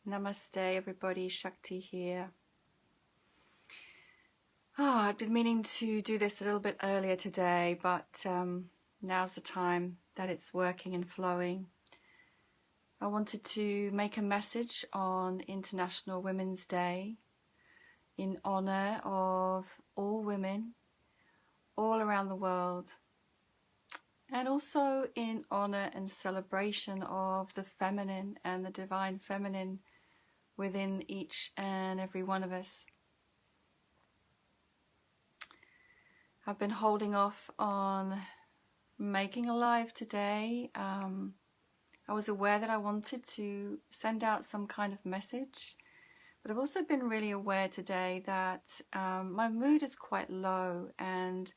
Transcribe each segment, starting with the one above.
Namaste everybody, Shakti here. I've been meaning to do this a little bit earlier today, but now's the time that it's working and flowing. I wanted to make a message on International Women's Day in honor of all women all around the world, and also in honor and celebration of the feminine and the divine feminine within each and every one of us. I've been holding off on making a live today. I was aware that I wanted to send out some kind of message, but I've also been really aware today that my mood is quite low, and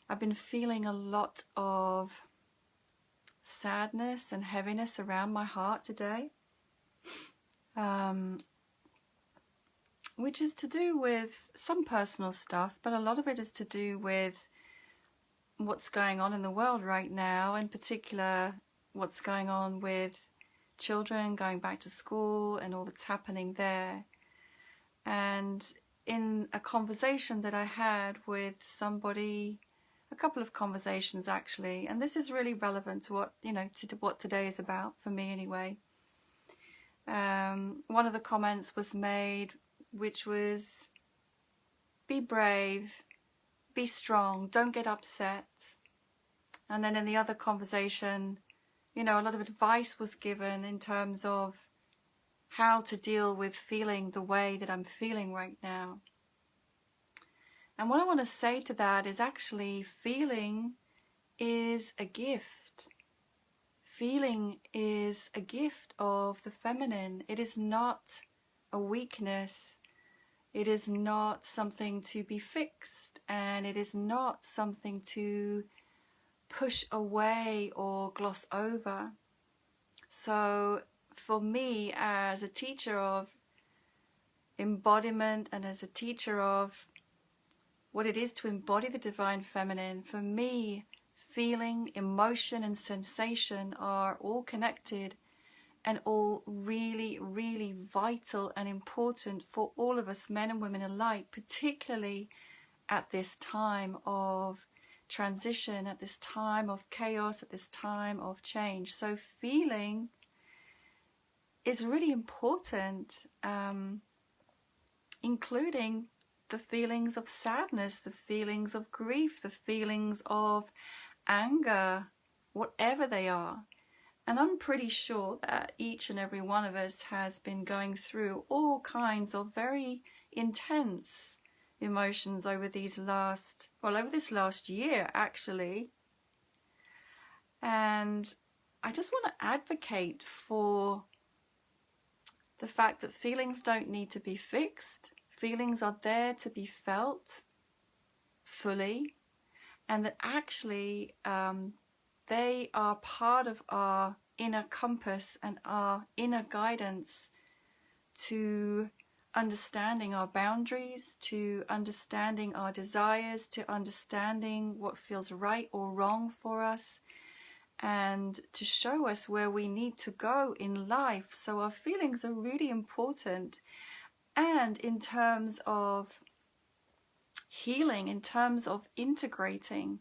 I've been feeling a lot of sadness and heaviness around my heart today. Which is to do with some personal stuff, but a lot of it is to do with what's going on in the world right now, in particular what's going on with children going back to school and all that's happening there. And in a conversation that I had with somebody, a couple of conversations actually, and this is really relevant to what, to what today is about, for me anyway. One of the comments was made, which was, be brave, be strong, don't get upset. And then in the other conversation, a lot of advice was given in terms of how to deal with feeling the way that I'm feeling right now. And what I want to say to that is actually feeling is a gift. Feeling is a gift of the feminine. It is not a weakness. It is not something to be fixed, and it is not something to push away or gloss over. So for me, as a teacher of embodiment and as a teacher of what it is to embody the divine feminine, for me, feeling, emotion and sensation are all connected and all really, really vital and important for all of us, men and women alike, particularly at this time of transition, at this time of chaos, at this time of change. So feeling is really important, including the feelings of sadness, the feelings of grief, the feelings of anger, whatever they are. And I'm pretty sure that each and every one of us has been going through all kinds of very intense emotions over this last year, actually. And I just want to advocate for the fact that feelings don't need to be fixed. Feelings are there to be felt fully, and that actually they are part of our inner compass and our inner guidance to understanding our boundaries, to understanding our desires, to understanding what feels right or wrong for us, and to show us where we need to go in life. So our feelings are really important. And in terms of healing, in terms of integrating,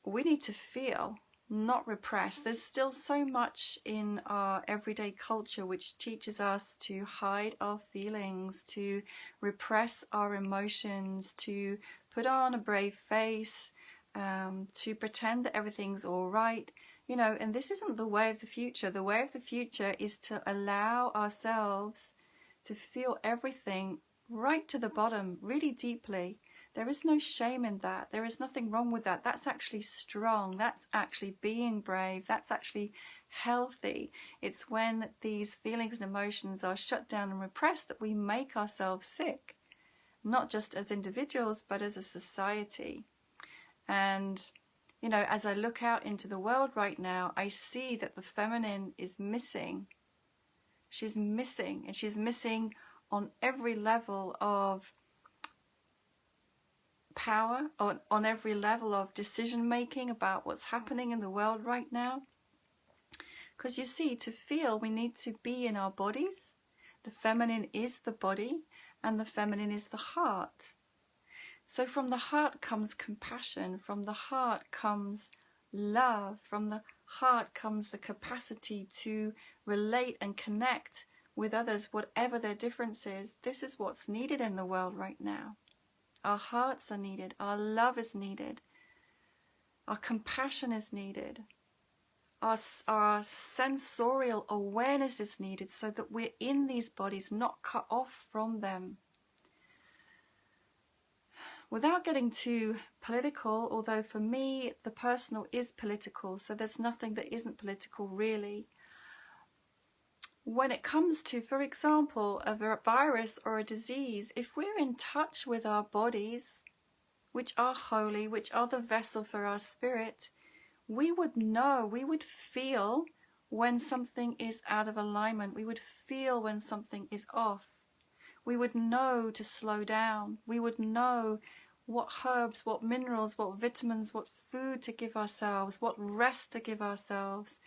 we need to feel, not repress. There's still so much in our everyday culture which teaches us to hide our feelings, to repress our emotions, to put on a brave face, to pretend that everything's all right, and this isn't the way of the future. The way of the future is to allow ourselves to feel everything right to the bottom, really deeply. There is no shame in that. There is nothing wrong with that. That's actually strong. That's actually being brave. That's actually healthy. It's when these feelings and emotions are shut down and repressed that we make ourselves sick, not just as individuals, but as a society. And, as I look out into the world right now, I see that the feminine is missing. She's missing, and she's missing on every level of power, on every level of decision making about what's happening in the world right now. Because you see, to feel, we need to be in our bodies. The feminine is the body, and the feminine is the heart. So from the heart comes compassion, from the heart comes love, from the heart comes the capacity to relate and connect with others, whatever their difference is. This is what's needed in the world right now. Our hearts are needed, our love is needed, our compassion is needed, our sensorial awareness is needed, so that we're in these bodies, not cut off from them. Without getting too political, although for me the personal is political, so there's nothing that isn't political really. When it comes to, for example, a virus or a disease, if we're in touch with our bodies, which are holy, which are the vessel for our spirit, we would know, we would feel when something is out of alignment. We would feel when something is off. We would know to slow down. We would know what herbs, what minerals, what vitamins, what food to give ourselves, what rest to give ourselves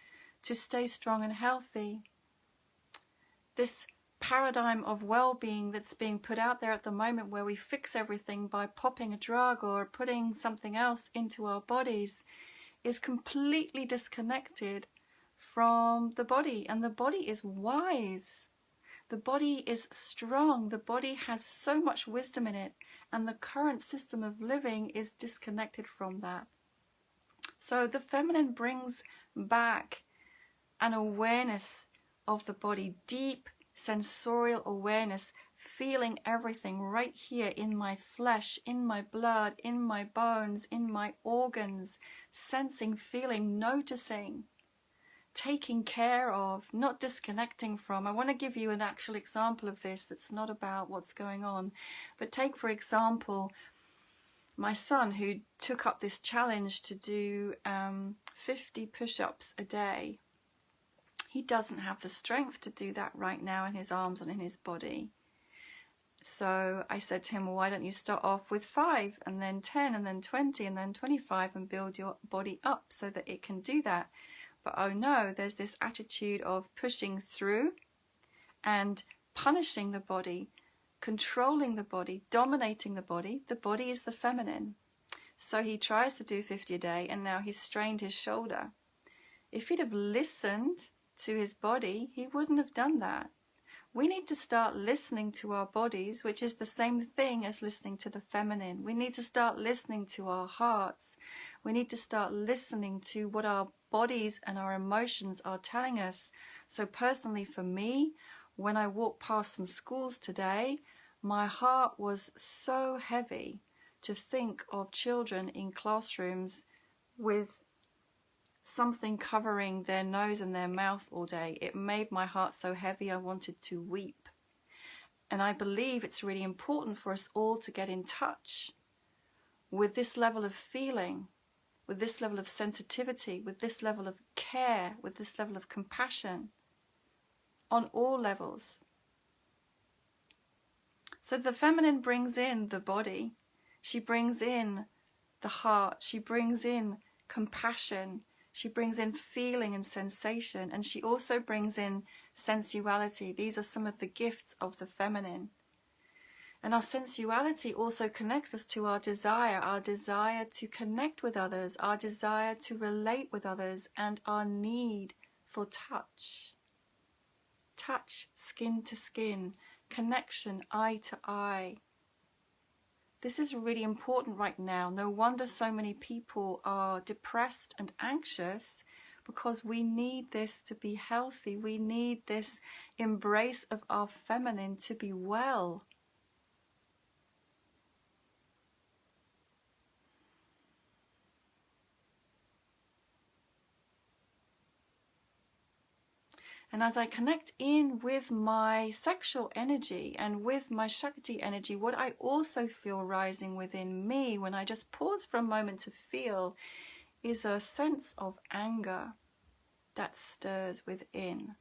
to stay strong and healthy. This paradigm of well-being that's being put out there at the moment, where we fix everything by popping a drug or putting something else into our bodies, is completely disconnected from the body. And the body is wise. The body is strong. The body has so much wisdom in it. And the current system of living is disconnected from that. So the feminine brings back an awareness of the body, deep sensorial awareness, feeling everything right here in my flesh, in my blood, in my bones, in my organs, sensing, feeling, noticing, taking care of, not disconnecting from. I want to give you an actual example of this that's not about what's going on, but take, for example, my son, who took up this challenge to do 50 push-ups a day. He doesn't have the strength to do that right now in his arms and in his body. So I said to him, well, why don't you start off with 5 and then 10 and then 20 and then 25 and build your body up so that it can do that. But oh no, there's this attitude of pushing through and punishing the body, controlling the body, dominating the body. The body is the feminine. So he tries to do 50 a day, and now he's strained his shoulder. If he'd have listened to his body, he wouldn't have done that. We need to start listening to our bodies, which is the same thing as listening to the feminine. We need to start listening to our hearts. We need to start listening to what our bodies and our emotions are telling us. So personally for me, when I walked past some schools today, my heart was so heavy to think of children in classrooms with something covering their nose and their mouth all day. It made my heart so heavy I wanted to weep. And I believe it's really important for us all to get in touch with this level of feeling, with this level of sensitivity, with this level of care, with this level of compassion on all levels. So the feminine brings in the body, she brings in the heart, she brings in compassion, she brings in feeling and sensation, and she also brings in sensuality. These are some of the gifts of the feminine. And our sensuality also connects us to our desire to connect with others, our desire to relate with others, and our need for touch. Touch, skin to skin, connection, eye to eye. This is really important right now. No wonder so many people are depressed and anxious, because we need this to be healthy. We need this embrace of our feminine to be well. And as I connect in with my sexual energy and with my Shakti energy, what I also feel rising within me when I just pause for a moment to feel is a sense of anger that stirs within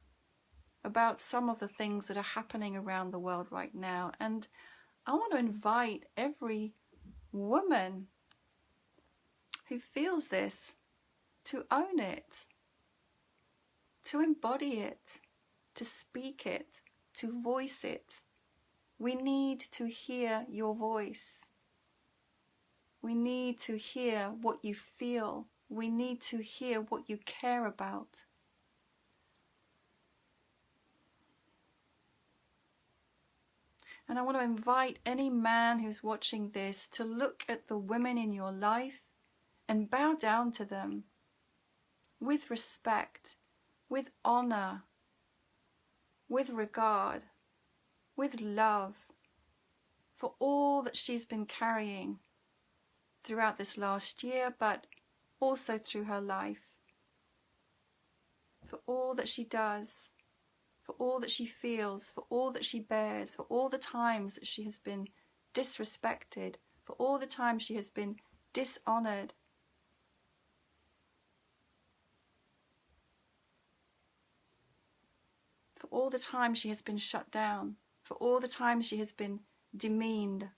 about some of the things that are happening around the world right now. And I want to invite every woman who feels this to own it, to embody it, to speak it, to voice it. We need to hear your voice. We need to hear what you feel. We need to hear what you care about. And I want to invite any man who's watching this to look at the women in your life and bow down to them with respect, with honor, with regard, with love for all that she's been carrying throughout this last year, but also through her life, for all that she does, for all that she feels, for all that she bears, for all the times that she has been disrespected, for all the times she has been dishonored. For all the times she has been shut down, for all the times she has been demeaned,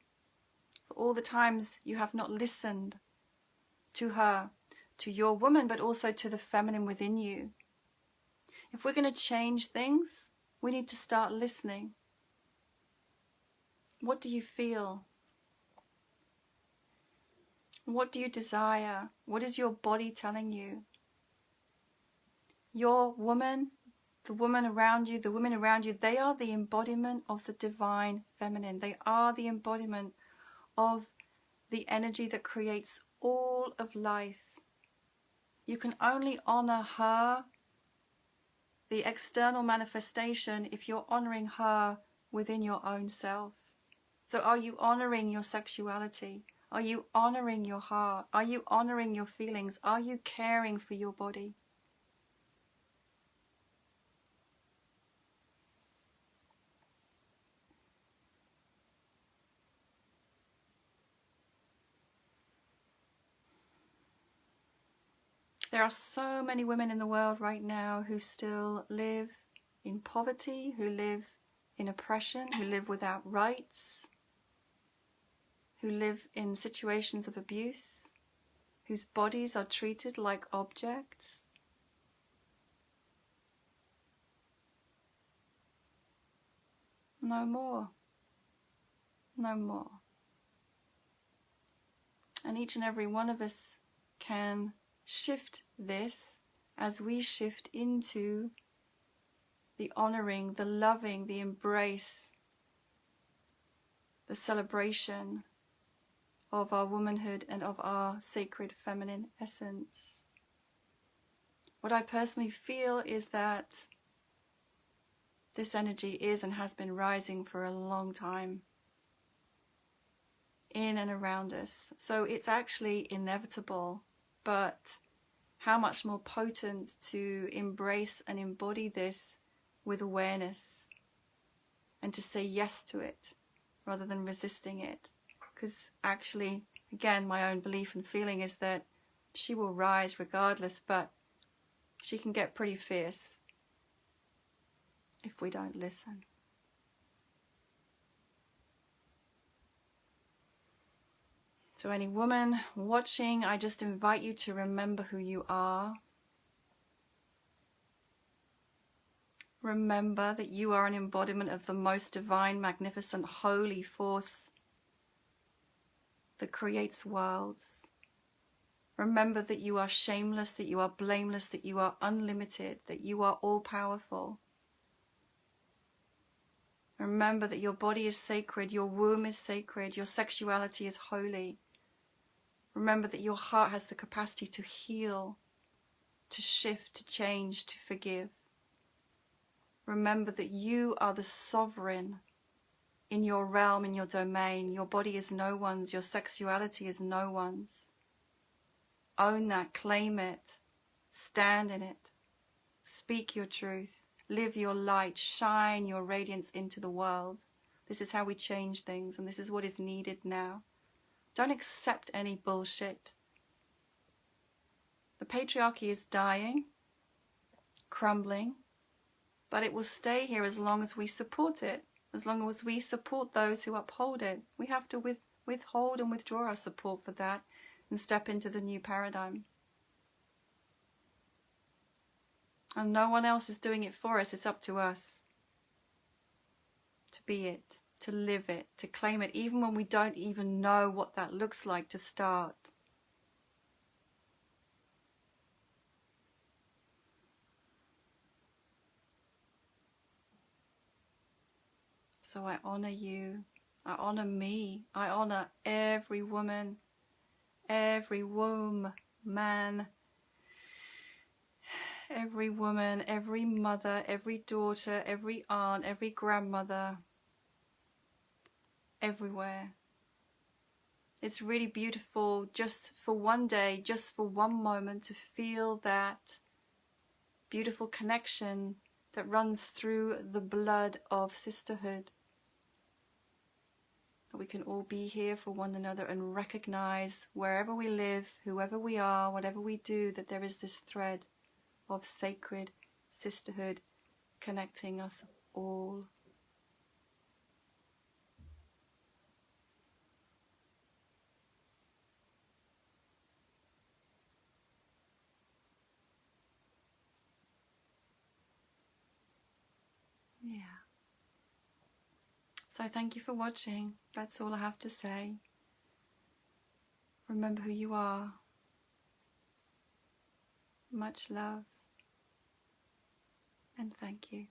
for all the times you have not listened to her, to your woman, but also to the feminine within you. If we're going to change things, we need to start listening. What do you feel? What do you desire? What is your body telling you? Your woman, the woman around you, the women around you, they are the embodiment of the divine feminine. They are the embodiment of the energy that creates all of life. You can only honor her, the external manifestation, if you're honoring her within your own self. So are you honoring your sexuality? Are you honoring your heart? Are you honoring your feelings? Are you caring for your body? There are so many women in the world right now who still live in poverty, who live in oppression, who live without rights, who live in situations of abuse, whose bodies are treated like objects. No more. No more. And each and every one of us can shift this as we shift into the honoring, the loving, the embrace, the celebration of our womanhood and of our sacred feminine essence. What I personally feel is that this energy is and has been rising for a long time in and around us. So it's actually inevitable, but how much more potent to embrace and embody this with awareness and to say yes to it rather than resisting it. Because actually, again, my own belief and feeling is that she will rise regardless, but she can get pretty fierce if we don't listen. So any woman watching, I just invite you to remember who you are. Remember that you are an embodiment of the most divine, magnificent, holy force that creates worlds. Remember that you are shameless, that you are blameless, that you are unlimited, that you are all-powerful. Remember that your body is sacred, your womb is sacred, your sexuality is holy. Remember that your heart has the capacity to heal, to shift, to change, to forgive. Remember that you are the sovereign in your realm, in your domain. Your body is no one's, your sexuality is no one's. Own that, claim it, stand in it, speak your truth, live your light, shine your radiance into the world. This is how we change things, and this is what is needed now. Don't accept any bullshit. The patriarchy is dying, crumbling, but it will stay here as long as we support it, as long as we support those who uphold it. We have to withhold and withdraw our support for that and step into the new paradigm. And no one else is doing it for us. It's up to us to be it, to live it, to claim it, even when we don't even know what that looks like to start. So I honor you, I honor me, I honor every woman, every womb, man, every woman, every mother, every daughter, every aunt, every grandmother, everywhere. It's really beautiful just for one day, just for one moment, to feel that beautiful connection that runs through the blood of sisterhood. That we can all be here for one another and recognize wherever we live, whoever we are, whatever we do, that there is this thread of sacred sisterhood connecting us all. Yeah. So thank you for watching. That's all I have to say. Remember who you are. Much love and thank you.